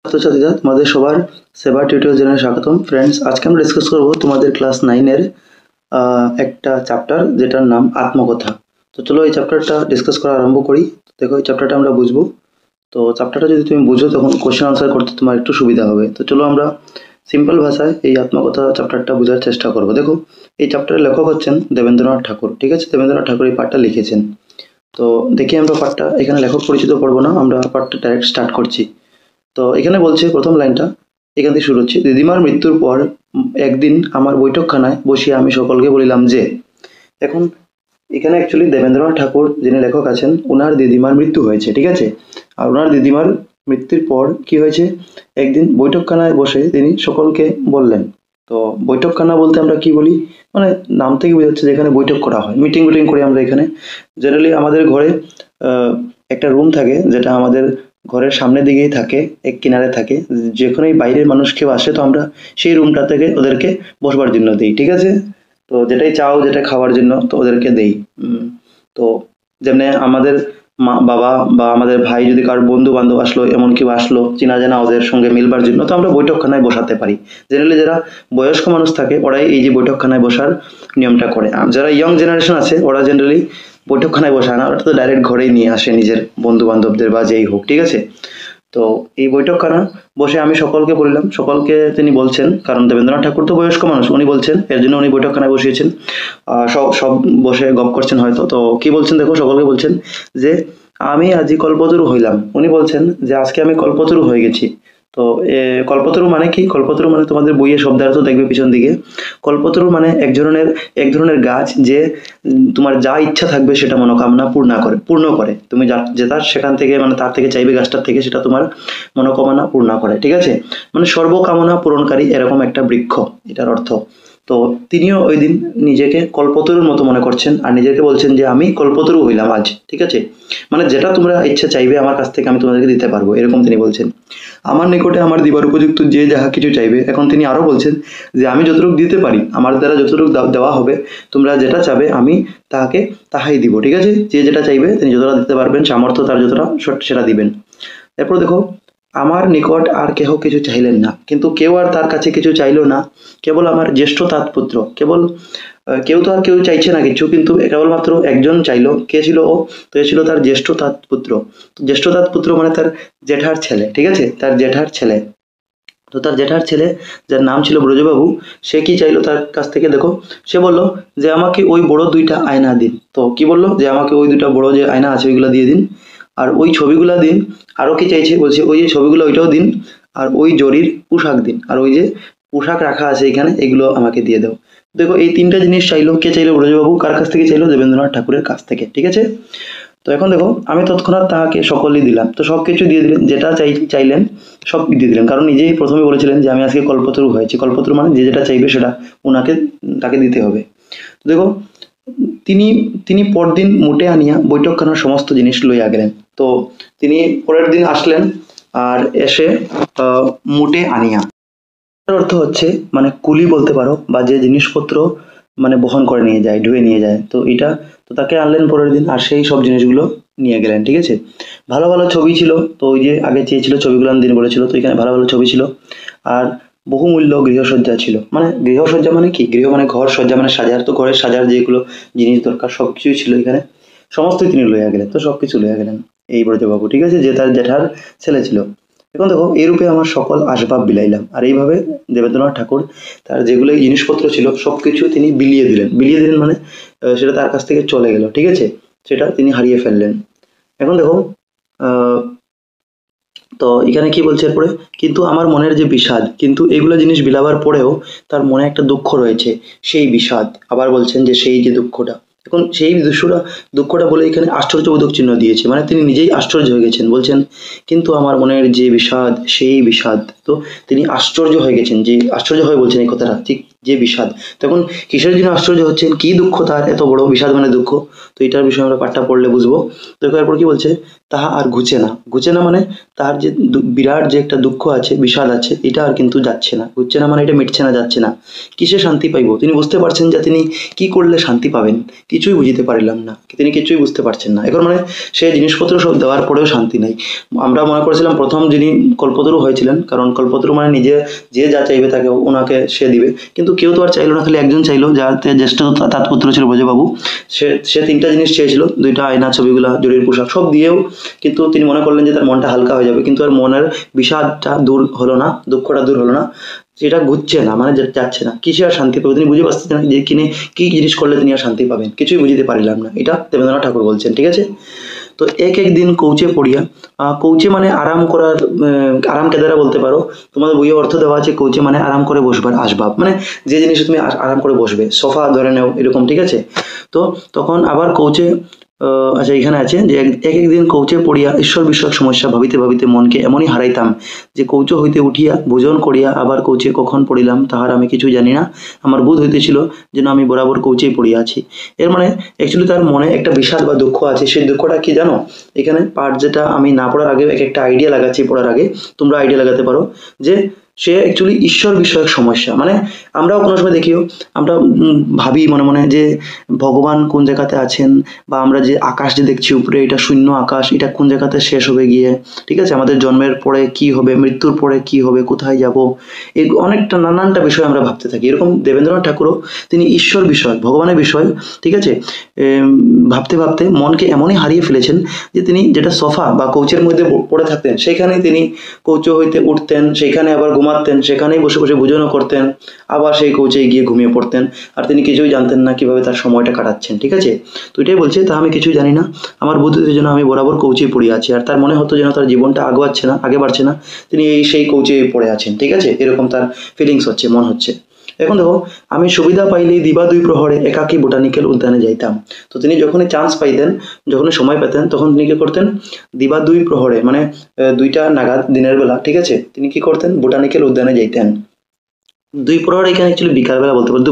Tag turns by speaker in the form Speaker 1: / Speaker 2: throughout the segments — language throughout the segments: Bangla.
Speaker 1: ছাত্রছাত্রীরা তোমাদের সবার সেবা টিউটোরিয়াল চ্যানেলে স্বাগতম। ফ্রেন্ডস, আজকে আমরা ডিসকাস করব তোমাদের ক্লাস 9 এর একটা চ্যাপ্টার যেটার নাম আত্মকথা। তো চলো এই চ্যাপ্টারটা ডিসকাস করা আরম্ভ করি। দেখো, এই চ্যাপ্টারটা আমরা বুঝবো। তো চ্যাপ্টারটা যদি তুমি বুঝো তখন কোশ্চেন আনসার করতে তোমার একটু সুবিধা হবে। তো চলো আমরা সিম্পল ভাষায় এই আত্মকথা চ্যাপ্টারটা বোঝার চেষ্টা করব। দেখো, এই চ্যাপ্টারের লেখক হচ্ছেন দেবেন্দ্রনাথ ঠাকুর। ঠিক আছে, দেবেন্দ্রনাথ ঠাকুর এই পাঠটা লিখেছেন। তো দেখি আমরা পাঠটা, এখানে লেখক পরিচিত পড়বো না, আমরা পাঠটা ডাইরেক্ট স্টার্ট করছি। তো এখানে বলছে, প্রথম লাইনটা এখান থেকে শুরু হচ্ছে, দিদিমার মৃত্যুর পর একদিন আমার বৈঠকখানায় বসিয়ে আমি সকলকে বলিলাম যে। এখন এখানে অ্যাকচুয়ালি দেবেন্দ্রনাথ ঠাকুর যিনি লেখক আছেন, ওনার দিদিমার মৃত্যু হয়েছে। ঠিক আছে, আর ওনার দিদিমার মৃত্যুর পর কি হয়েছে, একদিন বৈঠকখানায় বসে তিনি সকলকে বললেন। তো বৈঠকখানা বলতে আমরা কি বলি, মানে নাম থেকে বোঝা যাচ্ছে যেখানে বৈঠক করা হয়, মিটিং করি আমরা। এখানে জেনারেলি আমাদের ঘরে একটা রুম থাকে, যেটা আমাদের ঘরের সামনের দিকেই থাকে, এক কিনারে থাকে। যখনই বাইরের মানুষ কেউ আসে তো আমরা সেই রুমটা থেকে ওদেরকে বসবার জন্য দিই। ঠিক আছে, তো যেটাই চাও, যেটা খাওয়ার জন্য তো ওদেরকে দেই। তো যেমনি আমাদের মা বাবা বা আমাদের ভাই যদি কারোর বন্ধু বান্ধব আসলো, এমন কেউ আসলো চেনা জানা, ওদের সঙ্গে মিলবার জন্য তো আমরা বৈঠকখানায় বসাতে পারি। জেনারেলি যারা বয়স্ক মানুষ থাকে ওরাই এই যে বৈঠকখানায় বসার নিয়মটা করে। আর যারা ইয়ং জেনারেশন আছে ওরা জেনারেলি বৈঠকখানায় বসায় না, ওরা তো ডাইরেক্ট ঘরেই নিয়ে আসে নিজের বন্ধু বান্ধবদের বা যেই হোক। ঠিক আছে, তো এই বৈঠকখানা বসে আমি সকলকে বললাম, সকলকে তিনি বলছেন কারণ দেবেন্দ্রনাথ ঠাকুর তো বয়স্ক মানুষ, উনি বলছেন, এর জন্য উনি বৈঠকখানায় বসিয়েছেন। সব সব বসে গপ করছেন হয়তো। তো কি বলছেন দেখো, সকলকে বলছেন যে আমি আজি কল্পতরু হইলাম। উনি বলছেন যে আজকে আমি কল্পতরু হয়ে গেছি। তো কল্পতরু মানে কি, কল্পতরু মানে তোমাদের বইয়ে শব্দার্থ দেখবে পিছন দিকে। কল্পতরু মানে এক ধরনের গাছ, যে তোমার যা ইচ্ছা থাকবে সেটা মনোকামনা পূর্ণ করে। তুমি যেটা সেখান থেকে, মানে তার থেকে চাইবে গাছটার থেকে, সেটা তোমার মনোকামনা পূর্ণ করে। ঠিক আছে, মানে সর্বকামনা পূরণকারী এরকম একটা বৃক্ষ, এটার অর্থ। তো তিনিও ওই দিন নিজেকে কল্পতরুর মতো মনে করছেন আর নিজেকে বলছেন যে আমি কল্পতরু হইলাম আজ। ঠিক আছে, মানে যেটা তোমরা ইচ্ছা চাইবে আমার কাছ থেকে আমি তোমাদেরকে দিতে পারবো, এরকম তিনি বলছেন। আমার নিকটে আমার দিবার উপযুক্ত যে যাহা কিছু চাইবে। এখন তিনি আরো বলছেন যে আমি যতটুকু দিতে পারি, আমার দ্বারা যতটুকু দেওয়া হবে, তোমরা যেটা চাবে আমি তাহাই দিব। ঠিক আছে, যে যেটা চাইবে তিনি যতটা দিতে পারবেন, সামর্থ্য তার যতটা সেটা দিবেন। এরপর দেখো, আমার নিকট আর কেহ কিছু চাইলেন না, কিন্তু কেউ আর তার কাছে কিছু চাইলো না, কেবল আমার জ্যেষ্ঠ তাতপুত্র। কেউ তো আর কেউ চাইছে না কিছু, কিন্তু কেবলমাত্র একজন চাইলো। কে ছিল ও? তো এ ছিল তার জ্যেষ্ঠ তাতপুত্র। তো জ্যেষ্ঠ তাতপুত্র মানে তার জেঠার ছেলে। ঠিক আছে, তার জেঠার ছেলে। তো তার জেঠার ছেলে, যার নাম ছিল ব্রজবাবু, সে কি চাইলো তার কাছ থেকে দেখো, সে বলল যে আমাকে ওই বড় দুইটা আয়না দিন। তো কি বললো, যে আমাকে ওই দুইটা বড় যে আয়না আছে ওইগুলো দিয়ে দিন, আর ওই ছবিগুলা দিন। আরো কি চাইছে, বলছে ওই যে ছবিগুলো ওইটাও দিন, আর ওই জরির পোশাক দিন, আর ওই যে পোশাক রাখা আছে এখানে এগুলো আমাকে দিয়ে দাও। দেখো, এই তিনটা জিনিস চাইলো। কে চাইলো? ব্রজবাবু। কার কাছ থেকে চাইলো? দেবেন্দ্রনাথ ঠাকুরের কাছ থেকে। ঠিক আছে, তো এখন দেখো, আমি তৎক্ষণাৎ তাহাকে সকলই দিলাম। তো সব কিছু দিয়ে দিলেন, যেটা চাইলেন সব দিয়ে দিলেন, কারণ নিজেই প্রথমে বলেছিলেন যে আমি আজকে কল্পতরু হয়েছি। কল্পতরু মানে যে যেটা চাইবে সেটা তাকে দিতে হবে। তো দেখো, তিনি তিনি পরদিন মোটে আনিয়া বৈঠকখানার সমস্ত জিনিস লইয়া গেলেন। তো তিনি পরের দিন আসলেন আর এসে মোটে আনিয়া, এর অর্থ হচ্ছে মানে কুলি বলতে পারো, বা যে জিনিসপত্র মানে বহন করে নিয়ে যায়, ধুয়ে নিয়ে যায়। তো এটা, তো তাকে আনলেন পরের দিন আর সেই সব জিনিসগুলো নিয়ে গেলেন। ঠিক আছে, ভালো ভালো ছবি ছিল। তো ওই যে আগে চেয়েছিল ছবিগুলো দিন বলেছিল, তো এখানে ভালো ভালো ছবি ছিল। আর বহুমূল্য গৃহসজ্জা ছিল। মানে গৃহসজ্জা মানে কি, গৃহ মানে ঘর, সজ্জা মানে সাজার। তো ঘরের সাজার যেগুলো জিনিস দরকার সবকিছুই ছিল এখানে, সমস্তই তিনি লইয়া গেলেন। তো সবকিছু লইয়া গেলেন এই ব্রজবাবু। ঠিক আছে, যে তার জেঠার ছেলে ছিল। এখন দেখো, এইরূপে আমার সকল আসবাব বিলাইলাম। আর এইভাবে দেবেন্দ্রনাথ ঠাকুর তার যেগুলো জিনিসপত্র ছিল সবকিছু তিনি বিলিয়ে দিলেন মানে সেটা তার কাছ থেকে চলে গেল। ঠিক আছে, সেটা তিনি হারিয়ে ফেললেন। এখন দেখো, তো এখানে কি বলছে এরপরে, কিন্তু আমার মনের যে বিষাদ, কিন্তু এগুলো জিনিস বিলাবার পরেও তার মনে একটা দুঃখ রয়েছে, সেই বিষাদ। আবার বলছেন যে সেই যে দুঃখটা, এখন সেই দুঃখটা বলে এখানে আশ্চর্যবোধক চিহ্ন দিয়েছে, মানে তিনি নিজেই আশ্চর্য হয়ে গেছেন। বলছেন কিন্তু আমার মনের যে বিষাদ, সেই বিষাদ। তো তিনি আশ্চর্য হয়ে গেছেন, যে আশ্চর্য হয়ে বলছেন এই কথাটা, ঠিক যে বিষাদ। তখন কিসের জন্য আশ্চর্য হচ্ছেন, কি দুঃখ তার এত বড়, বিষাদ মানে দুঃখ। তো এটার বিষয়ে আমরা পাঠটা পড়লে বুঝবো। দেখো এরপর কি বলছে, তাহা আর ঘুচে না মানে তার যে বিরাট যে একটা দুঃখ আছে, বিষাদ আছে, এটা আর কিন্তু যাচ্ছে না। ঘুচছে না মানে এটা মিটছে না, যাচ্ছে না। কিসে শান্তি পাইব? তিনি বুঝতে পারছেন যে তিনি কি করলে শান্তি পাবেন, কিছুই বুঝিতে পারিলাম না। তিনি কিছুই বুঝতে পারছেন না। এখন মানে সে জিনিসপত্র সব দেওয়ার পরেও শান্তি নাই। আমরা মনে করেছিলাম প্রথম যিনি কল্পতরু হয়েছিলেন, কারণ কল্পতরু মানে নিজে যে যা চাইবে তাকে ওনাকে সে দিবে, কিন্তু কেউ তো আর চাইলো না, খালি একজন চাইলো, যাতে জ্যেষ্ঠ তার পুত্র ছিল ব্রজবাবু। সে তিনটা জিনিস চেয়েছিল, দুইটা আয়না, ছবিগুলা, জরির পোশাক, সব দিয়েও কিন্তু তিনি মনে করলেন যে তার মনটা হালকা হয়ে যাবে, কিন্তু আর মনের বিষাদটা দূর হলো না, দুঃখটা দূর হলো না। সেটা ঘুরছে না মানে যাচ্ছে না। কিসে আর শান্তি পাবে? তিনি বুঝে পাচ্ছেন না যে কিনে কি জিনিস করলে তিনি আর শান্তি পাবেন, কিছুই বুঝিতে পারিলাম না। এটা দেবেন্দ্রনাথ ঠাকুর বলছেন, ঠিক আছে। তো এক এক দিন কৌচে পড়িয়া, কৌচে মানে আরাম করার, আরাম কেদারা বলতে পারো। তোমাদের বইয়ে অর্থ দেওয়া আছে কৌচে মানে আরাম করে বসবার আসবাব, মানে যে জিনিসে তুমি আরাম করে বসবে, সোফা ধরে নেও এরকম, ঠিক আছে। তো তখন আবার কৌচে, আচ্ছা এখানে আছে যে এক একদিন কৌচে পড়িয়া ঈশ্বর বিষয়ক সমস্যা ভাবিতে ভাবিতে মনকে এমনই হারাইতাম যে কৌচ হইতে উঠিয়া ভোজন করিয়া আবার কৌচে কখন পড়িলাম তাহার আমি কিছু জানি না। আমার বোধ হইতেছিল যেন আমি বরাবর কৌচেই পড়িয়া আছি। এর মানে অ্যাকচুয়ালি তার মনে একটা বিষাদ বা দুঃখ আছে। সেই দুঃখটা কি জানো? এখানে পার্ট যেটা আমি না পড়ার আগে এক একটা আইডিয়া লাগাচ্ছি, পড়ার আগে তোমরা আইডিয়া লাগাতে পারো যে সে অ্যাকচুয়ালি ঈশ্বর বিষয়ক সমস্যা। মানে আমরাও কোনো সময় দেখিও, আমরা ভাবি মনে মনে যে ভগবান কোন জায়গাতে আছেন, বা আমরা যে আকাশ যে দেখছি উপরে, এটা শূন্য আকাশ, এটা কোন জায়গাতে শেষ হবে গিয়ে, ঠিক আছে, আমাদের জন্মের পরে কি হবে, মৃত্যুর পরে কি হবে, কোথায় যাব, এই অনেকটা নানানটা বিষয় আমরা ভাবতে থাকি। এরকম দেবেন্দ্রনাথ ঠাকুরও তিনি ঈশ্বর বিষয়, ভগবানের বিষয়, ঠিক আছে, ভাবতে ভাবতে মনকে এমনই হারিয়ে ফেলেছেন যে তিনি যেটা সোফা বা কৌচের মধ্যে পড়ে থাকতেন, সেখানেই তিনি কৌচ হইতে উঠতেন, সেখানে আবার ঘুমাতেন, সেখানেই বসে বসে ভোজনও করতেন, আবার সেই কৌচেই গিয়ে ঘুমিয়ে পড়তেন। আর তিনি কিছুই জানতেন না কিভাবে তার সময়টা কাটাচ্ছেন, ঠিক আছে। তো এটাই বলছে, তা আমি কিছুই জানি না, আমার বুদ্ধিতে যেন আমি বরাবর কৌচেই পড়ে আছি। আর তার মনে হতো যেন তার জীবনটা আগে বাড়ছে না, তিনি সেই কৌচেই পড়ে আছেন, ঠিক আছে, এরকম তার ফিলিংস হচ্ছে, মন হচ্ছে। এখন দেখো, আমি সুবিধা পাইলেই দিবা দুই প্রহরে একাকী বোটানিক্যাল উদ্যানে যাইতাম। তো তিনি যখনই চান্স পাইতেন, যখনই সময় পেতেন, তখন তিনি কি করতেন? দিবা দুই প্রহরে মানে 2টা নাগাদ দিনের বেলা, ঠিক আছে, তিনি কি করতেন? বোটানিক্যাল উদ্যানে যাইতেন। দুই প্রহর এখানে অ্যাকচুয়ালি বিকালবেলা বলতে পারো,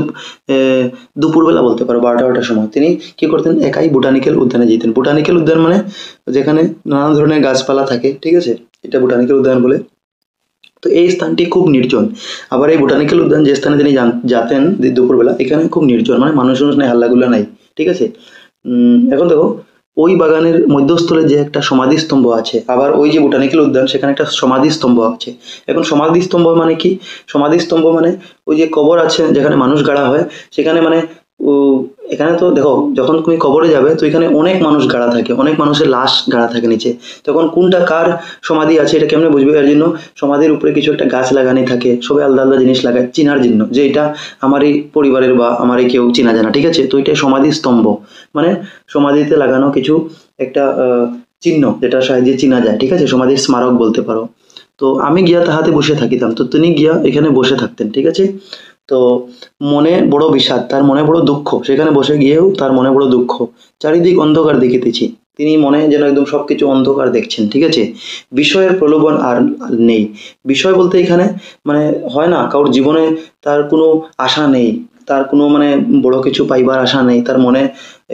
Speaker 1: দুপুরবেলা বলতে পারো, 12টার সময় তিনি কি করতেন? একাই বোটানিক্যাল উদ্যানে যেতেন। বোটানিক্যাল উদ্যান মানে যেখানে নানা ধরনের গাছপালা থাকে, ঠিক আছে, এটা বোটানিক্যাল উদ্যান বলে। তো এই স্থানটি খুব নির্জন। আবার এই বোটানিক্যাল উদ্যান যে স্থানে তিনি যেতেন দুপুরবেলা, এখানে খুব নির্জন, মানে মানুষ নাই, হাল্লাগুল্লা নাই, ঠিক আছে। এখন দেখো, ওই বাগানের মধ্যস্থলে যে একটা সমাধিস্তম্ভ আছে, আবার ওই যে বোটানিক্যাল উদ্যান, সেখানে একটা সমাধিস্তম্ভ আছে। এখন সমাধিস্তম্ভ মানে কি? সমাধিস্তম্ভ মানে ওই যে কবর আছে যেখানে মানুষ গাড়া হয়, সেখানে মানে এখানে তো দেখো, যখন তুমি কবরে যাবে তো এখানে অনেক মানুষ গাড়া থাকে, অনেক মানুষের লাশ গাড়া থাকে নিচে। তখন কোনটা কার সমাধি আছে এটা কেমনে বুঝবে? এর জন্য সমাধির উপরে কিছু একটা গাছ লাগানি থাকে, সবাই আলাদা আলাদা জিনিস লাগায় চিনার জন্য, যে এটা আমারই পরিবারের বা আমারই কেউ চিনা জানা, ঠিক আছে। তো এটা সমাধি স্তম্ভ, মানে সমাধিতে লাগানো কিছু একটা চিহ্ন, যেটার সাহায্যে চিনা যায়, ঠিক আছে, সমাধির স্মারক বলতে পারো। তো আমি গিয়া তাহাতে বসে থাকিতাম, তো তিনি গিয়া এখানে বসে থাকতেন, ঠিক আছে। তো মনে বড় বিষাদ, তার মনে বড় দুঃখ, সেখানে বসে গিয়েও তার মনে বড় দুঃখ। চারিদিক অন্ধকার দেখিতেছি, তিনি মনে যেন একদম সবকিছু অন্ধকার দেখছেন, ঠিক আছে। বিষয়ের প্রলোভন আর নেই। বিষয় বলতে এখানে মানে হয় না, কারোর জীবনে তার কোনো আশা নেই, তার কোনো মানে বড় কিছু পাইবার আশা নেই, তার মনে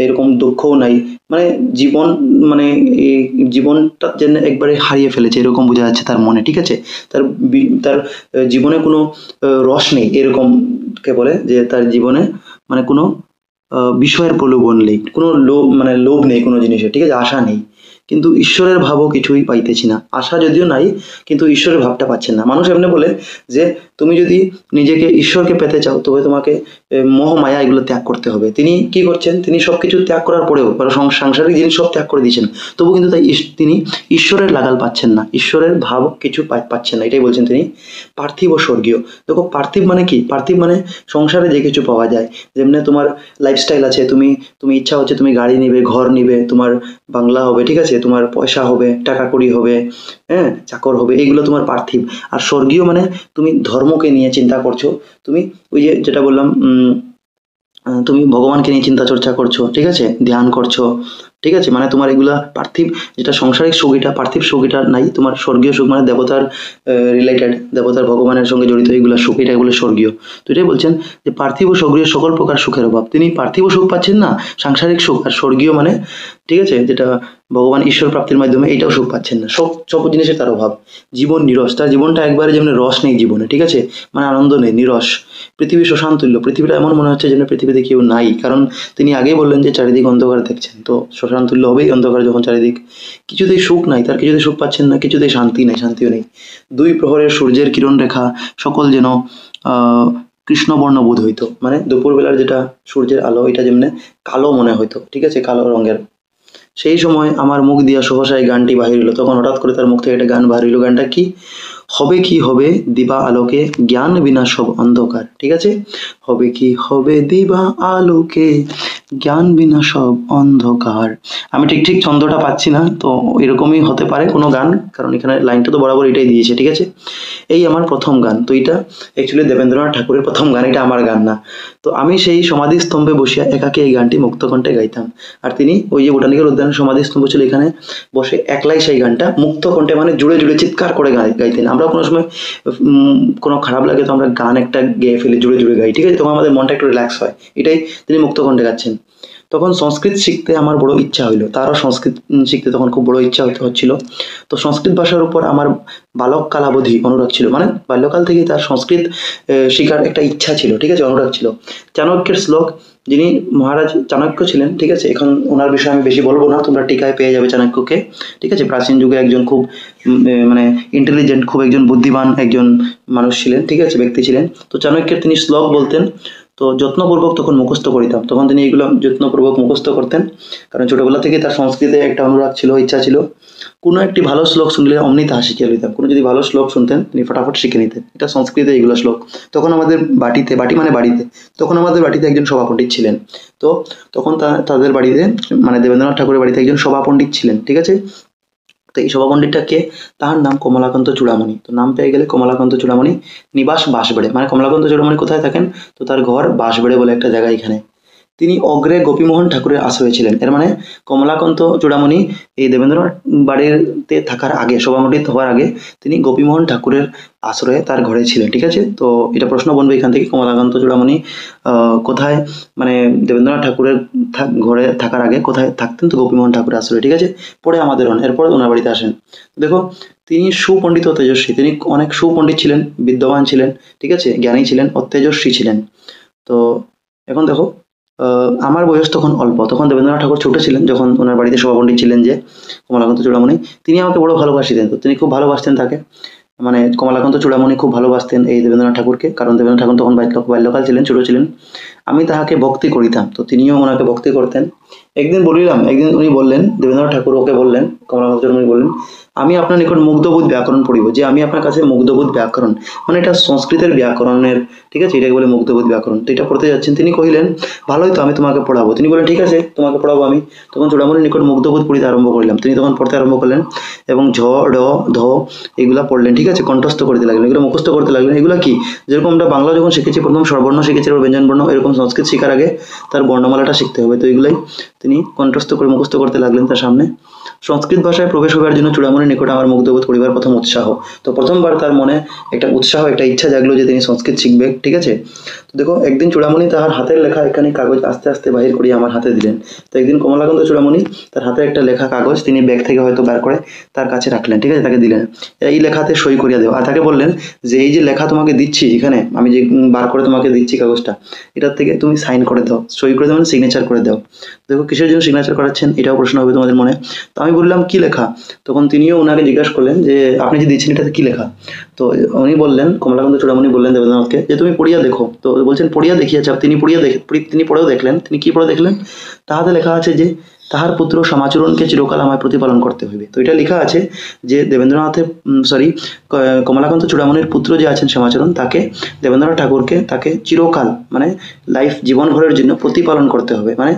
Speaker 1: এরকম দুঃখও নাই, মানে জীবন মানে এই জীবনটা যেন একবারে হারিয়ে ফেলেছে এরকম বোঝা যাচ্ছে তার মনে, ঠিক আছে। তার জীবনে কোনো রস নেই, এরকম কে বলে যে তার জীবনে মানে কোনো বিষয়ের প্রলোভন নেই, কোনো লোভ নেই কোনো জিনিসের, ঠিক আছে, আশা নেই। কিন্তু ঈশ্বরের ভাবও কিছুই পাইতেছি না। আশা যদিও নাই, কিন্তু ঈশ্বরের ভাবটা পাচ্ছেন না। মানুষ এমনি বলে যে তুমি যদি নিজেকে ঈশ্বরকে পেতে চাও, তবে তোমাকে মোহ মায়া এগুলো ত্যাগ করতে হবে। তিনি কি করছেন? তিনি সবকিছু ত্যাগ করার পরেও, সাংসারিক জিনিস সব ত্যাগ করে দিয়েছেন, তবু কিন্তু তাই তিনি ঈশ্বরের লাগাল পাচ্ছেন না, ঈশ্বরের ভাব কিছু পাচ্ছেন না। এটাই বলছেন তিনি। পার্থিব ও স্বর্গীয়, দেখো পার্থিব মানে কি? পার্থিব মানে সংসারে যে কিছু পাওয়া যায়, যেমনি তোমার লাইফস্টাইল আছে, তুমি ইচ্ছা হচ্ছে তুমি গাড়ি নিবে, ঘর নিবে, তোমার বাংলা হবে, ঠিক আছে, তোমার পয়সা হবে, টাকা কড়ি হবে, হ্যাঁ, চাকর হবে, এইগুলো তোমার পার্থিব। আর স্বর্গীয় মানে তুমি ধর্মকে নিয়ে চিন্তা করছো, তুমি ওই যে যেটা বললাম, তুমি ভগবানকে নিয়ে চিন্তা চর্চা করছো, ঠিক আছে, ধ্যান করছো, ঠিক আছে, মানে তোমার এগুলা পার্থিব, যেটা সাংসারিক সুখ, এটা পার্থিব সুখ, এটা নাই। তোমার স্বর্গীয় সুখ মানে দেবতার রিলেটেড, দেবতার ভগবানের সঙ্গে জড়িত এইগুলা সুখ, এটা বলে স্বর্গীয়। তো এটাই বলছেন যে পার্থিব ও স্বর্গীয় সকল প্রকার সুখের অভাব, তিনি পার্থিব সুখ পাচ্ছেন না, সাংসারিক সুখ। আর স্বর্গীয় মানে ঠিক আছে, যেটা ভগবান ঈশ্বর প্রাপ্তির মাধ্যমে, এইটাও সুখ পাচ্ছেন না। সব জিনিসের তার অভাব, জীবন নিরস, তার জীবনটা একবারে যেমন রস নেই জীবনে, ঠিক আছে, মানে আনন্দ নেই, নিরস। পৃথিবী শ্মশান তুল্য, পৃথিবীটা এমন মনে হচ্ছে যেন পৃথিবীতে কেউ নাই, কারণ তিনি আগেই বললেন যে চারিদিক অন্ধকার দেখছেন, তো শ্মশান তুল্য হবেই অন্ধকার যখন চারিদিক। কিছুতেই সুখ নাই তার, কিছুতেই সুখ পাচ্ছেন না, কিছুতেই শান্তি নাই, শান্তিও নেই। দুই প্রহরের সূর্যের কিরণ রেখা সকল যেন কৃষ্ণবর্ণ বোধ হইতো, মানে দুপুরবেলার যেটা সূর্যের আলো এটা যেমনি কালো মনে হইতো, ঠিক আছে, কালো রঙের। সেই সময় আমার মুখ দিয়া সহসা এই গানটি বাহির হইল, তখন হঠাৎ করে তার মুখ থেকে একটা গান বাহির হইল। গানটা কি হবে দিবা আলোকে জ্ঞান বিনা সব অন্ধকার, ঠিক আছে, হবে দিবা আলোকে জ্ঞান বিনা সব অন্ধকার। আমি ঠিক ছন্দটা পাচ্ছি না, তো এরকমই হতে পারে কোনো গান, কারণ এখানে লাইনটা তো বরাবর এটাই দিয়েছে, ঠিক আছে। এই আমার প্রথম গান, তো এটা অ্যাকচুয়ালি দেবেন্দ্রনাথ ঠাকুরের প্রথম গান, এটা আমার গান না। তো আমি সেই সমাধি স্তম্ভে বসিয়া একাকে এই গানটি মুক্তকণ্ঠে গাইতাম, আর তিনি ওই যে বোটানিক্যাল উদ্যানের সমাধি স্তম্ভ ছিল এখানে বসে একলাই সেই গানটা মুক্তকণ্ঠে মানে জুড়ে চিৎকার করে গাইতেন। আমরা কোনো সময় কোনো খারাপ লাগে তো আমরা গান একটা গেয়ে ফেলি, জুড়ে গাই, ঠিক আছে, তখন আমাদের মনটা একটু রিল্যাক্স হয়, এটাই তিনি মুক্তকণ্ঠে গাচ্ছেন। তখন সংস্কৃত শিখতে আমার বড় ইচ্ছা হইলো, তারও সংস্কৃত শিখতে তখন খুব বড় ইচ্ছা হচ্ছিল। তো সংস্কৃত ভাষার উপর আমার বালক কালাবধি অনুরাগ ছিল, মানে বাল্যকাল থেকেই তার সংস্কৃত শেখার একটা ইচ্ছা ছিল, ঠিক আছে, অনুরাগ ছিল। চাণক্যের শ্লোক, যিনি মহারাজ চাণক্য ছিলেন, ঠিক আছে, এখন ওনার বিষয়ে আমি বেশি বলবো না, তোমরা টিকায় পেয়ে যাবে চাণক্যকে, ঠিক আছে। প্রাচীন যুগে একজন খুব মানে ইন্টেলিজেন্ট, খুব একজন বুদ্ধিমান একজন মানুষ ছিলেন, ঠিক আছে, ব্যক্তি ছিলেন। তো চাণক্যের তিনি শ্লোক বলতেন, তো যত্নপূর্বক তখন মুখস্থ করিতাম, তখন তিনি এগুলো যত্নপূর্বক মুখস্থ করতেন, কারণ ছোটবেলা থেকে তার সংস্কৃতে একটা অনুরাগ ছিল, ইচ্ছা ছিল। কোনো একটি ভালো শ্লোক শুনলে অমনি তাহা শিখিয়ে লইতাম, কোনো যদি ভালো শ্লোক শুনতেন তিনি ফটাফট শিখে নিতেন, এটা সংস্কৃতে এইগুলো শ্লোক। তখন আমাদের বাটি মানে বাড়িতে, তখন আমাদের বাড়িতে একজন সভা পণ্ডিত ছিলেন, তো তখন তাদের বাড়িতে মানে দেবেন্দ্রনাথ ঠাকুরের বাড়িতে একজন সভা পণ্ডিত ছিলেন, ঠিক আছে। তো এই সভা পণ্ডিতটা কে, তার নাম কমলাকান্ত চূড়ামণি। তো নাম পেয়ে গেলে কমলাকান্ত চূড়ামণি, নিবাস বাঁশবেড়ে, মানে কমলাকান্ত চূড়ামণি কোথায় থাকেন, তো তার ঘর বাঁশবেড়ে বলে একটা জায়গা এখানে। তিনি অগ্রে গোপীমোহন ঠাকুরের আশ্রয়ে ছিলেন, এর মানে কমলাকান্ত চূড়ামণি এই দেবেন্দ্রনাথ বাড়িতে থাকার আগে, সভাপণ্ডিত হওয়ার আগে তিনি গোপীমোহন ঠাকুরের আশ্রয়ে তার ঘরে ছিলেন, ঠিক আছে। তো এটা প্রশ্ন বনবে এখান থেকে, কমলাকান্ত চূড়ামণি কোথায়, মানে দেবেন্দ্রনাথ ঠাকুরের ঘরে থাকার আগে কোথায় থাকতেন, তো গোপীমোহন ঠাকুরের আশ্রয়ে, ঠিক আছে। পরে আমাদের হন, এরপরে ওনার বাড়িতে আসেন। দেখো তিনি সুপণ্ডিত ও তেজস্বী, তিনি অনেক সুপণ্ডিত ছিলেন, বিদ্যমান ছিলেন, ঠিক আছে, জ্ঞানী ছিলেন ও তেজস্বী ছিলেন। তো এখন দেখো আমার বয়স তখন অল্প, তখন দেবেন্দ্রনাথ ঠাকুর ছোট ছিলেন যখন ওনার বাড়িতে সভাপণ্ডিত ছিলেন যে কমলাকান্ত চূড়ামণি, তিনি আমাকে বড় ভালোবাসতেন, তো তিনি খুব ভালোবাসতেন তাকে, মানে কমলাকান্ত চূড়ামণি খুব ভালোবাসতেন এই দেবেন্দ্রনাথ ঠাকুরকে, কারণ দেবেন্দ্রনাথ ঠাকুর তখন বাল্যকাল ছিলেন, ছোট ছিলেন। আমি তাহাকে ভক্তি করিতাম, তো তিনিও ওনাকে ভক্তি করতেন। একদিন উনি বললেন, দেবেন্দ্রনাথ ঠাকুর ওকে বললেন, কমলাকান্ত চূড়ামণি বললেন, আমি আপনার নিকট মুগ্ধবোধ ব্যাকরণ পড়িব, যে আমি আপনার কাছে মুগ্ধবোধ ব্যাকরণ, মানে এটা সংস্কৃতের ব্যাকরণের, ঠিক আছে, এটাকে বলে মুগ্ধবোধ ব্যাকরণ, তো এটা পড়তে যাচ্ছেন। তিনি কহিলেন, ভালোই তো, আমি তোমাকে পড়াবো। তিনি বলেন, ঠিক আছে, তোমাকে পড়াবো আমি। তখন চূড়ামণির নিকট মুগ্ধবোধ পড়িতে আরম্ভ করলাম, তিনি তখন পড়তে আরম্ভ করলেন এবং ঝ ঢ ধ এগুলা পড়লেন, ঠিক আছে, কণ্ঠস্থ করতে লাগলেন, এগুলো মুখস্থ করতে লাগলেন। এগুলো কি, যেরকম আমরা বাংলা যখন শিখেছি প্রথম স্বরবর্ণ শিখেছি, ব্যঞ্জনবর্ণ, এরকম সংস্কৃত শেখার আগে তার বর্ণমালাটা শিখতে হবে, তো এগুলাই তিনি কণ্ঠস্থ করে মুখস্থ করতে লাগলেন তার সামনে। সংস্কৃত ভাষায় প্রবেশ হওয়ার জন্য চূড়ামণির নিকট আমার মুগ্ধবোধ করিবার প্রথম উৎসাহ, তো প্রথমবার তার মনে একটা উৎসাহ, একটা ইচ্ছা জাগলো যে তিনি সংস্কৃত শিখবে, ঠিক আছে। তো দেখো একদিন চূড়ামণি তাহার হাতের লেখা একখানি কাগজ আস্তে আস্তে বাহির করিয়া আমার হাতে দিলেন। তো একদিন কমলাকান্ত চূড়ামণি তার হাতে একটা লেখা কাগজ তিনি ব্যাগ থেকে হয়তো বার করে তার কাছে রাখলেন, ঠিক আছে, তাকে দিলেন, এই লেখাতে সই করিয়া দেও, আর তাকে বললেন যে এই যে লেখা তোমাকে দিচ্ছি এখানে, আমি যে বার করে তোমাকে দিচ্ছি কাগজটা, এটার থেকে তুমি সাইন করে দাও, সই করে দাও, মানে সিগনেচার করে দাও। দেখো কিসের জন্য সিগনেচার করাচ্ছেন, এটাও প্রশ্ন হবে তোমাদের মনে। তো আমি বললাম কি লেখা, তখন তিনিও ওনাকে জিজ্ঞাসা করলেন যে আপনি যে দিচ্ছেন এটাতে কি লেখা। তো উনি বললেন, কমলাকান্ত চূড়ামণি বললেন দেবেন্দ্রনাথকে যে তুমি পড়িয়া দেখো। তো বলছেন পড়িয়া দেখিয়াছে, তিনি তিনি পড়েও দেখলেন। তিনি কি পড়ে দেখলেন, তাহাতে লেখা আছে যে তাহার পুত্র শ্যামাচরণকে চিরকাল আমায় প্রতিপালন করতে হইবে। তো এটা লেখা আছে যে দেবেন্দ্রনাথের কমলাকান্ত চূড়ামণির পুত্র যে আছেন শ্যামাচরণ, তাকে দেবেন্দ্রনাথ ঠাকুরকে তাকে চিরকাল মানে লাইফ জীবনভরের জন্য প্রতিপালন করতে হবে, মানে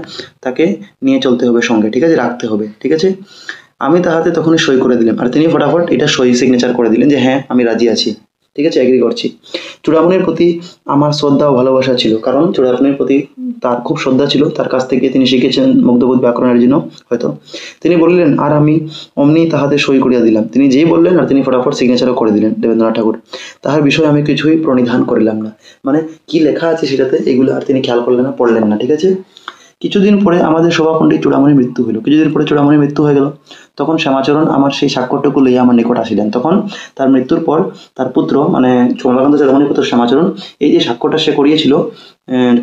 Speaker 1: তাকে নিয়ে চলতে হবে সঙ্গে, ঠিক আছে, রাখতে হবে, ঠিক আছে। আমি তাহাতে তখনই সই করে দিলাম, আর তিনি ফটাফট এটা সই সিগনেচার করে দিলেন যে হ্যাঁ আমি রাজি আছি, ঠিক আছে, এগ্রি করছি। চূড়ামণির প্রতি আমার শ্রদ্ধা ও ভালোবাসা ছিল, কারণ চূড়ামণির প্রতি তার খুব শ্রদ্ধা ছিল, তার কাছ থেকে তিনি শিখেছেন মুগ্ধবোধ ব্যাকরণের জন্য হয়তো। তিনি বললেন, আর আমি অমনি তাহাতে সই করিয়া দিলাম। তিনি যেই বললেন আর তিনি ফটাফট সিগনেচারও করে দিলেন দেবেন্দ্রনাথ ঠাকুর। তাহার বিষয়ে আমি কিছুই প্রণিধান করিলাম না, মানে কি লেখা আছে সেটাতে এগুলো আর তিনি খেয়াল করলেন না, পড়লেন না, ঠিক আছে। কিছুদিন পরে আমাদের সভাপণ্ডিত চূড়ামণির মৃত্যু হইল। কিছুদিন পরে চূড়ামণির মৃত্যু হয়ে গেল। তখন শ্যামাচরণ আমার সেই স্বাক্ষরটুকু লইয়া আমার নিকট আসিলেন। তখন তার মৃত্যুর পর তার পুত্র মানে কমলাকান্ত চূড়ামণির পুত্র শ্যামাচরণ এই যে স্বাক্ষরটা সে করিয়েছিল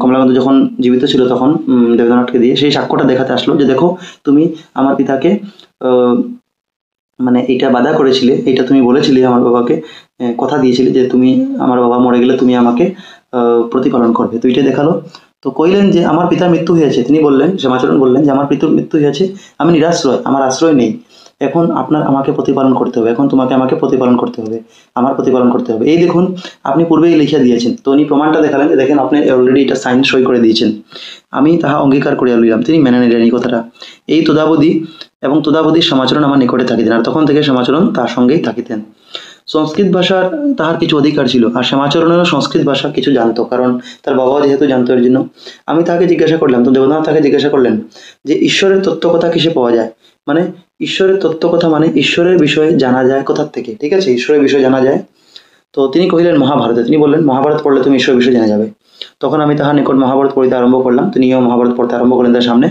Speaker 1: কমলাকান্ত যখন জীবিত ছিল তখন দেবেন্দ্রনাথকে দিয়ে, সেই স্বাক্ষরটা দেখাতে আসলো যে দেখো তুমি আমার পিতাকে মানে এটা বাধা করেছিলে, এটা তুমি বলেছিলে আমার বাবাকে, কথা দিয়েছিলে যে তুমি আমার বাবা মরে গেলে তুমি আমাকে প্রতিপালন করবে। তো এটা দেখালো। তো কইলেন যে আমার পিতার মৃত্যু হয়েছে। তিনি বললেন, শ্যামাচরণ বললেন যে আমার পিতার মৃত্যু হয়েছে, আমি নিরাশ্রয়, আমার আশ্রয় নেই, এখন আপনার আমাকে প্রতিপালন করতে হবে, এখন তোমাকে আমাকে প্রতিপালন করতে হবে, আমার প্রতিপালন করতে হবে। এই দেখুন আপনি পূর্বেই লিখিয়া দিয়েছেন। তো উনি প্রমাণটা দেখালেন যে দেখেন আপনি অলরেডি এটা সাইন সই করে দিয়েছেন, আমি তাহা অঙ্গীকার করিয়া লইলাম। তিনি মেনে নিলেন এই কথাটা। এই তদাবধি এবং তদাবধি শ্যামাচরণ আমার নিকটে থাকিতেন, আর তখন থেকে শ্যামাচরণ তার সঙ্গেই থাকিতেন। সংস্কৃত ভাষার তাহার কিছু অধিকার ছিল, আর শ্যামাচরণেরও সংস্কৃত ভাষা কিছু জানতো, কারণ তার বাবাও যেহেতু জানতো। এর জন্য আমি তাকে জিজ্ঞাসা করলাম, তো দেবনাথ তাকে জিজ্ঞাসা করলেন যে ঈশ্বরের তত্ত্ব কথা কিসে পাওয়া যায়, মানে ঈশ্বরের তত্ত্ব কথা মানে ঈশ্বরের বিষয়ে জানা যায় কোথার থেকে, ঠিক আছে, ঈশ্বরের বিষয়ে জানা যায়। তো তিনি কহিলেন মহাভারতে। তিনি বললেন মহাভারত পড়লে তুমি ঈশ্বরের বিষয়ে জেনে যাবে। তখন আমি তাহার নিকট মহাভারত পড়িতে আরম্ভ করলাম, তিনিও মহাভারত পড়তে আরম্ভ করলেন তার সামনে।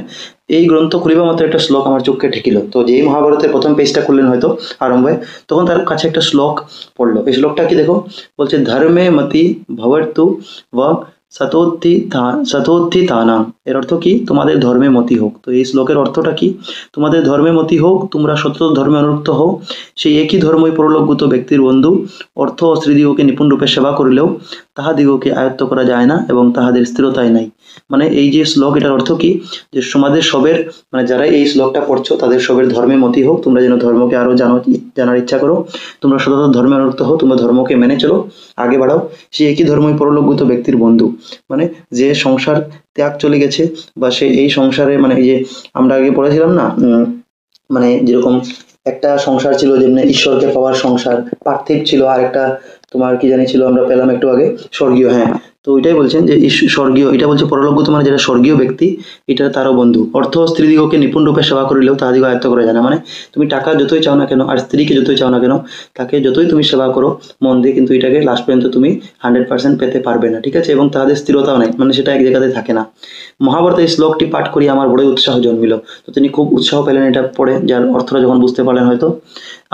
Speaker 1: এই গ্রন্থ খুলিবা মাত্র একটা শ্লোক আমার চোখকে ঠেকিল। তো যেই মহাভারতের প্রথম পেজটা খুললেন হয়তো আরম্ভে, তখন তার কাছে একটা শ্লোক পড়লো। এই শ্লোকটা কি দেখো, বলছে ধর্মে মতি ভবতু व সতোত্থিতানাং। এর অর্থ কি, তোমাদের ধর্মে মতি হোক। তো এই শ্লোকের অর্থটা কি, তোমাদের ধর্মে মতি হোক, তোমরা সতত ধর্মে অনুরক্ত হও, সেই একই ধর্মই পরলোকগত ব্যক্তির বন্ধু। অর্থ ও স্ত্রীদিগকে নিপুণরূপে সেবা করিলেও তাহাদিগকে আয়ত্ত করা যায় না এবং তাহাদের স্থিরতাই নাই। মানে এই যে শ্লোক, এটার অর্থ কি, যে তোমাদের সবের মানে যারা এই শ্লোকটা পড়ছো তাদের সবের ধর্মে মতি হোক, তোমরা যেন ধর্মকে আরো জানার ইচ্ছা করো, তোমরা সতত ধর্মে অনুরক্ত হও, তোমরা ধর্মকে মেনে চলো, আগে বাড়াও, সেই একই ধর্মই পরলোকগত ব্যক্তির বন্ধু। মানে যে সংসার ত্যাগ চলে গেছে বা সে এই সংসারে মানে এই যে আমরা আগে পড়েছিলাম না, মানে যেরকম একটা সংসার ছিল যেমনি ঈশ্বরকে পাওয়ার সংসার, পার্থিব ছিল, আর একটা তোমার কি জানি ছিল, আমরা পেলাম একটু আগে স্বর্গীয়। হ্যাঁ, তো ওইটাই বলছেন যে স্বর্গীয়, এটা বলছে পরলোকগত মানে যেটা স্বর্গীয় ব্যক্তি, এটা তারও বন্ধু। অর্থ স্ত্রীদিগকে নিপুণ রূপে সেবা করিলেও তাহাদিগ আয়ত্ত করা যায় না। মানে তুমি টাকা যতই চাও না কেন আর স্ত্রীকে যতই চাও না কেন, তাকে যতই তুমি সেবা করো মন দিয়ে, কিন্তু এটাকে লাস্ট পর্যন্ত তুমি 100% পেতে পারবে না, ঠিক আছে, এবং তাদের স্থিরতাও নেই, মানে সেটা এক জায়গাতে থাকে না। মহাভারতে এই শ্লোকটি পাঠ করি আমার বড়ই উৎসাহ জন্মিল। তো তিনি খুব উৎসাহ পেলেন এটা পড়ে, যার অর্থটা যখন বুঝতে পারলেন হয়তো।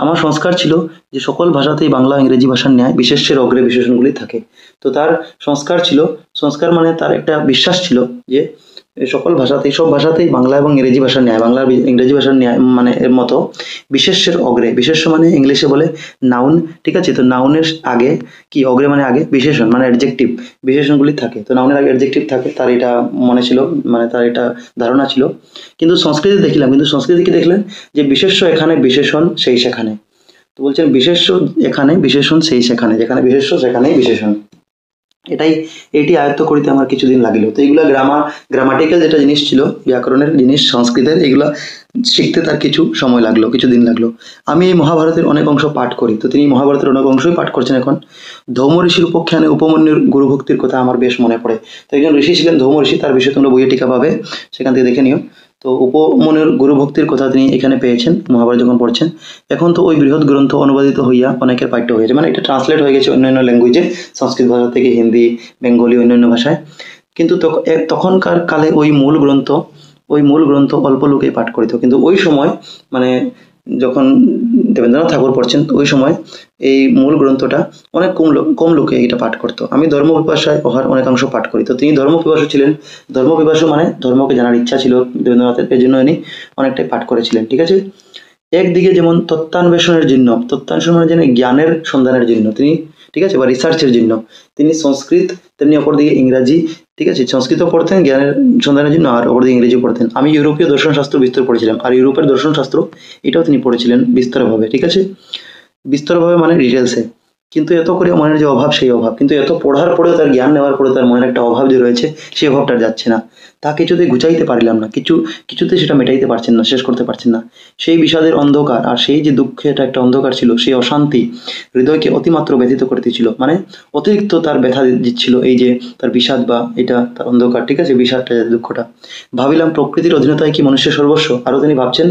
Speaker 1: আমার সংস্কার ছিল যে সকল ভাষাতেই বাংলা ইংরেজি ভাষার ন্যায় বিশেষ্যের অগ্রে বিশেষণগুলি থাকে। তো তার সংস্কার ছিল, সংস্কার মানে তার একটা বিশ্বাস ছিল যে এই সকল ভাষাতেই, সব ভাষাতেই বাংলা এবং ইংরেজি ভাষার ন্যায়, বাংলা ইংরেজি ভাষার ন্যায় মানে এর মতো বিশেষ্যের অগ্রে, বিশেষ্য মানে ইংলিশে বলে নাউন, ঠিক আছে, তো নাউনের আগে কি, অগ্রে মানে আগে, বিশেষণ মানে অ্যাডজেক্টিভ, বিশেষণগুলি থাকে। তো নাউনের আগে অ্যাডজেক্টিভ থাকে, তার এটা মনে ছিল, মানে তার এটা ধারণা ছিল। কিন্তু সংস্কৃতি দেখলাম, কিন্তু সংস্কৃতি কি দেখলেন যে বিশেষ্য এখানে, বিশেষণ সেই সেখানে। তো বলছেন বিশেষ্য এখানে, বিশেষণ সেই সেখানে, যেখানে বিশেষ্য সেখানেই বিশেষণ। এটি আয়ত্ত করিতে আমার কিছুদিন লাগিল। তো এইগুলা গ্রামাটিক্যাল যেটা জিনিস ছিল, ব্যাকরণের জিনিস সংস্কৃতের, এগুলা শিখতে তার কিছু সময় লাগলো, কিছুদিন লাগলো। আমি এই মহাভারতের অনেক অংশ পাঠ করি। তো তিনি মহাভারতের অনেক অংশই পাঠ করছেন এখন। ধৌম ঋষির উপখ্যানে উপমন্যুর গুরুভক্তির কথা আমার বেশ মনে পড়ে। তো একজন ঋষি ছিলেন ধৌম ঋষি, তার বিষয়ে তোমরা বইয়ে টিকা পাবে, সেখান থেকে দেখে নিও। তো উপমন্যুর গুরুভক্তির কথা তিনি এখানে পেয়েছেন মহাভারত যখন পড়ছেন। এখন তো ওই বৃহৎ গ্রন্থ অনুবাদিত হইয়া অনেকের পাঠ্য হয়েছে, মানে এটা ট্রান্সলেট হয়ে গেছে অন্যান্য ল্যাঙ্গুয়েজে, সংস্কৃত ভাষা থেকে হিন্দি, বেঙ্গলি, অন্যান্য ভাষায়। কিন্তু তখনকার কালে ওই মূল গ্রন্থ অল্প লোকেই পাঠ করিত। কিন্তু ওই সময় মানে যখন দেবেন্দ্রনাথ ঠাকুর পড়ছেন ওই সময় এই মূল গ্রন্থটা অনেক কম লোকে এটা পাঠ করতো। আমি ধর্মপিপাসায় ওহার অনেকাংশ পাঠ করি। তো তিনি ধর্মপিপাসু ছিলেন, ধর্মপিপাসু মানে ধর্মকে জানার ইচ্ছা ছিল দেবেন্দ্রনাথের, এই জন্য ইনি অনেকটাই পাঠ করেছিলেন, ঠিক আছে। একদিকে যেমন তত্ত্বান্বেষণের জন্য, তত্ত্বান্বেষণ মানে যেন জ্ঞানের সন্ধানের জন্য তিনি, ঠিক আছে, বা রিসার্চের জন্য তিনি সংস্কৃত, তেমনি অপরদিকে ইংরাজি, ঠিক আছে, সংস্কৃত পড়তেন জ্ঞানের সন্ধানের জন্য, আর অপরদিকে ইংরেজি পড়তেন। আমি ইউরোপীয় দর্শনশাস্ত্র বিস্তর পড়েছিলাম, আর ইউরোপের দর্শনশাস্ত্র এটাও তিনি পড়েছিলেন বিস্তরভাবে, ঠিক আছে, বিস্তরভাবে মানে ডিটেলসে। কিন্তু এত করে মনের যে অভাব, সেই অভাব, কিন্তু এত পড়ার পরেও, তার জ্ঞান নেওয়ার পরেও তার মনের একটা অভাব যে রয়েছে, সেই অভাবটা যাচ্ছে না। তা কিছুতেই গুছাইতে পারিলাম না, কিছুতে সেটা মেটাইতে পারছেন না, শেষ করতে পারছেন না। সেই বিষাদের অন্ধকার আর সেই যে দুঃখে এটা একটা অন্ধকার ছিল, সেই অশান্তি হৃদয়কে অতিমাত্র ব্যথিত করতেছিল, মানে অতিরিক্ত তার ব্যথা দিচ্ছিল এই যে তার বিষাদ বা এটা তার অন্ধকার, ঠিক আছে, বিষাদটা, দুঃখটা। ভাবিলাম প্রকৃতির অধীনতায় কি মনুষ্যের সর্বস্ব। আরও তিনি ভাবছেন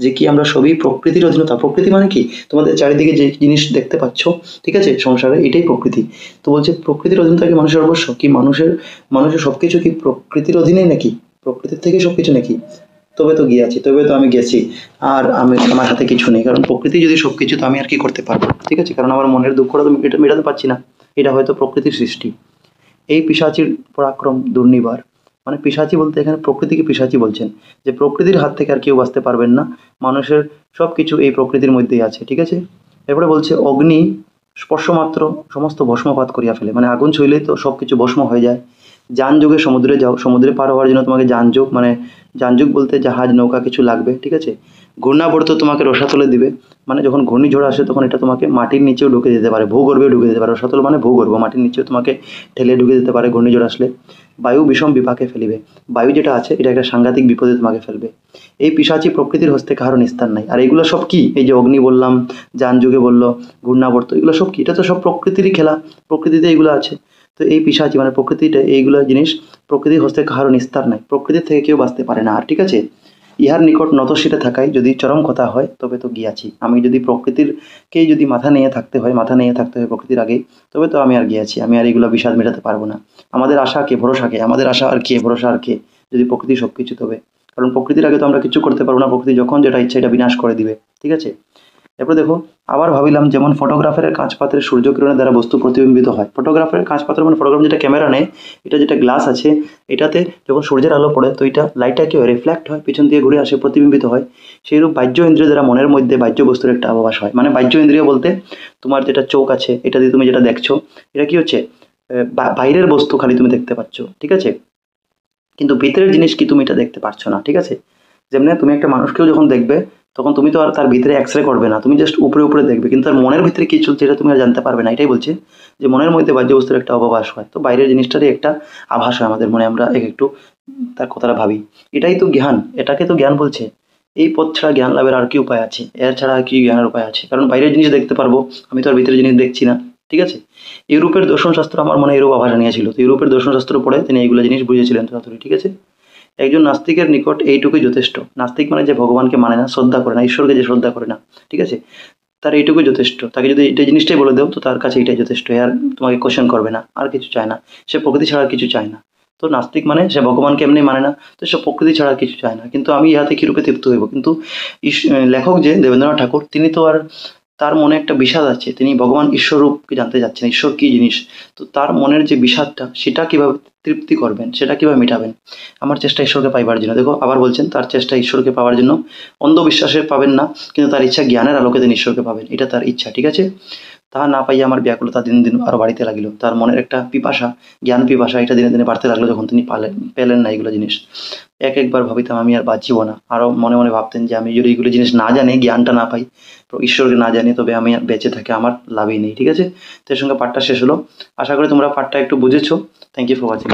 Speaker 1: যে কি আমরা সবই প্রকৃতির অধীনতা। প্রকৃতি মানে কি, তোমাদের চারিদিকে যে জিনিস দেখতে পাচ্ছ, ঠিক আছে, সংসারে এটাই প্রকৃতি। তো বলছে প্রকৃতির অধীনতা কি মানুষের সর্বস্ব, কি মানুষের সবকিছু কি প্রকৃতির অধীনেই নাকি, প্রকৃতির থেকে সব কিছু নাকি? তবে তো গিয়েছি, তবে তো আমি গেছি, আর আমার হাতে কিছু নেই, কারণ প্রকৃতি যদি সব কিছু, তো আমি আর কি করতে পারবো? ঠিক আছে, কারণ আমার মনের দুঃখটা তো এটা মেটাতে পারছি না, এটা হয়তো প্রকৃতির সৃষ্টি। এই পিশাচির পরাক্রম দুর্নিবার, মানে পিশাচি বলতে এখানে প্রকৃতিকে পিশাচি বলছেন, যে প্রকৃতির হাত থেকে আর কেউ বাঁচতে পারবেন না, মানুষের সব কিছু এই প্রকৃতির মধ্যেই আছে। ঠিক আছে, এরপরে বলছে অগ্নি স্পর্শমাত্র সমস্ত ভস্মপাত করিয়া ফেলে, মানে আগুন ছুঁইলেই তো সব কিছু ভস্ম হয়ে যায়। যানযোগে সমুদ্রে যাও, সমুদ্রে পার হওয়ার জন্য তোমাকে যানযোগ, মানে যানযোগ বলতে জাহাজ নৌকা কিছু লাগবে। ঠিক আছে, ঘূর্ণাবর্ত তোমাকে রসাতলে দিবে, মানে যখন ঘূর্ণিঝড় আসে তখন এটা তোমাকে মাটির নিচেও ঢুকে দিতে পারে, ভূগর্ভেও ঢুকে দিতে পারে। রসাতল মানে ভূগর্ভ, মাটির নিচেও তোমাকে ঠেলে ঢুকে দিতে পারে ঘূর্ণিঝড় আসলে। বায়ু বিষম বিপাকে ফেলিবে, বায়ু যেটা আছে এটা একটা সাংঘাতিক বিপদে তোমাকে ফেলবে। এই পিশাচি প্রকৃতির হস্তে কাহারও নিস্তার নাই। আর এগুলো সব কি? এই যে অগ্নি বললাম, যানযুগে বললো, ঘূর্ণাবর্ত, এগুলো সব কি? এটা তো সব প্রকৃতিরই খেলা, প্রকৃতিতে এগুলো আছে। তো এই পিশাচি মানে প্রকৃতিটা, এইগুলো জিনিস প্রকৃতির হস্তে কাহারও নিস্তার নাই, প্রকৃতির থেকে কেউ বাঁচতে পারে না। আর ঠিক আছে, ইহার নিকট নতশিরে থাকাই যদি চরম কথা হয়, তবে তো গিয়াছি। আমি যদি প্রকৃতিরকেই যদি মাথা নিয়ে থাকতে হয়, মাথা নিয়ে থাকতে হয় প্রকৃতির আগেই, তবে তো আমি আর গিয়াছি, আমি আর এগুলো বিষাদ মেটাতে পারবো না। আমাদের আশা কে, ভরসা কে? আমাদের আশা আর কে, ভরসা আর কে, যদি প্রকৃতি সব কিছু? তবে কারণ প্রকৃতির আগে তো আমরা কিছু করতে পারবো না, প্রকৃতি যখন যেটা ইচ্ছা এটা বিনাশ করে দিবে। ঠিক আছে, এরপর দেখো, আবার ভাবিলাম যেমন ফটোগ্রাফারের কাঁচপাত্রে সূর্যকিরণের দ্বারা বস্তু প্রতিবিম্বিত হয়। ফটোগ্রাফারের কাঁচপাত্র মানে ফটোগ্রাফ যেটা ক্যামেরা নেয়, এটা যেটা গ্লাস আছে, এটাতে যখন সূর্যের আলো পড়ে তো এটা লাইটটা কি হয়, রিফ্লেক্ট হয়, পিছন দিয়ে ঘুরে আসে, প্রতিবিম্বিত হয়। সেইরূপ বাহ্য ইন্দ্রিয় দ্বারা মনের মধ্যে বাহ্য বস্তুর একটা আভাস হয়। মানে বাহ্য ইন্দ্রিয় বলতে তোমার যেটা চোখ আছে, এটা দিয়ে তুমি যেটা দেখছো, এটা কি হচ্ছে, বাইরের বস্তু খালি তুমি দেখতে পাচ্ছ। ঠিক আছে, কিন্তু ভিতরের জিনিস কি তুমি এটা দেখতে পারছো না। ঠিক আছে, যেমনি তুমি একটা মানুষকেও যখন দেখবে, তখন তুমি তো আর তার ভিতরে এক্সরে করবে না, তুমি জাস্ট উপরে উপরে দেখবে, কিন্তু তার মনের ভিতরে কি চলছে এটা তুমি আর জানতে পারবে না। এটাই বলছে যে মনের মধ্যে বাহ্য বস্তুর একটা অবভাস হয়, তো বাইরের জিনিসটারই একটা আভাস হয় আমাদের মনে, আমরা একটু তার কথাটা ভাবি। এটাই তো জ্ঞান, এটাকে তো জ্ঞান বলছে। এই পথ ছাড়া জ্ঞান লাভের আর কি উপায় আছে? এর ছাড়া আর কি জ্ঞানের উপায় আছে? কারণ বাইরের জিনিস দেখতে পারবো, আমি তো আর ভিতরের জিনিস দেখছি না। ঠিক আছে, ইউরোপের দর্শনশাস্ত্র আমার মনে এরূপ আভাস আনিয়াছিল, তো ইউরোপের দর্শনশাস্ত্র পড়ে তিনি এইগুলো জিনিস বুঝেছিলেন তাড়াতাড়ি। ঠিক আছে, একজন নাস্তিকের নিকট এইটুকুই যথেষ্ট। নাস্তিক মানে যে ভগবানকে মানে না, শ্রদ্ধা করে না, ঈশ্বরকে যে শ্রদ্ধা করে না। ঠিক আছে, তার এইটুকুই যথেষ্ট। তাকে যদি এই জিনিসটাই বলে দাও, তো তার কাছে এটাই যথেষ্ট, আর তোমাকে কোশ্চেন করবে না, আর কিছু চায় না। সে প্রকৃতি ছাড়া আর কিছু চায় না। তো নাস্তিক মানে সে ভগবানকে এমনি মানে না, তো সে প্রকৃতি ছাড়া আর কিছু চায় না। কিন্তু আমি ইহাতে কিরূপে তৃপ্ত হইব? কিন্তু লেখক যে দেবেন্দ্রনাথ ঠাকুর, তিনি তো আর, তার মনে একটা বিষাদ আছে, তিনি ভগবান ঈশ্বররূপকে জানতে চাচ্ছেন, ঈশ্বর কী জিনিস। তো তার মনের যে বিষাদটা, সেটা কীভাবে তৃপ্তি করবেন, সেটা কীভাবে মেটাবেন? আমার চেষ্টা ঈশ্বরকে পাইবার জন্য। দেখো আবার বলছেন, তার চেষ্টা ঈশ্বরকে পাওয়ার জন্য। অন্ধবিশ্বাসে পাবেন না, কিন্তু তার ইচ্ছা জ্ঞানের আলোকে তিনি ঈশ্বরকে পাবেন, এটা তার ইচ্ছা। ঠিক আছে, তাহা না পাইয়া আমার ব্যাকুলতা দিন দিন আরও বাড়িতে লাগিল। তার মনের একটা পিপাসা, জ্ঞান পিপাসা, এটা দিনে দিনে বাড়তে লাগলো, যখন তিনি পেলেন না এগুলো জিনিস। একবার ভাবিতাম আমি আর বাঁচিব না, আরও মনে মনে ভাবতেন যে আমি যদি এগুলো জিনিস না জানি, জ্ঞানটা না পাই, ঈশ্বরকে না জানি, তবে আমি আর বেঁচে থাকি আমার লাভই নেই। ঠিক আছে, তো এর সঙ্গে পাঠটা শেষ হলো। আশা করি তোমরা পাঠটা একটু বুঝেছো। Thank you for watching.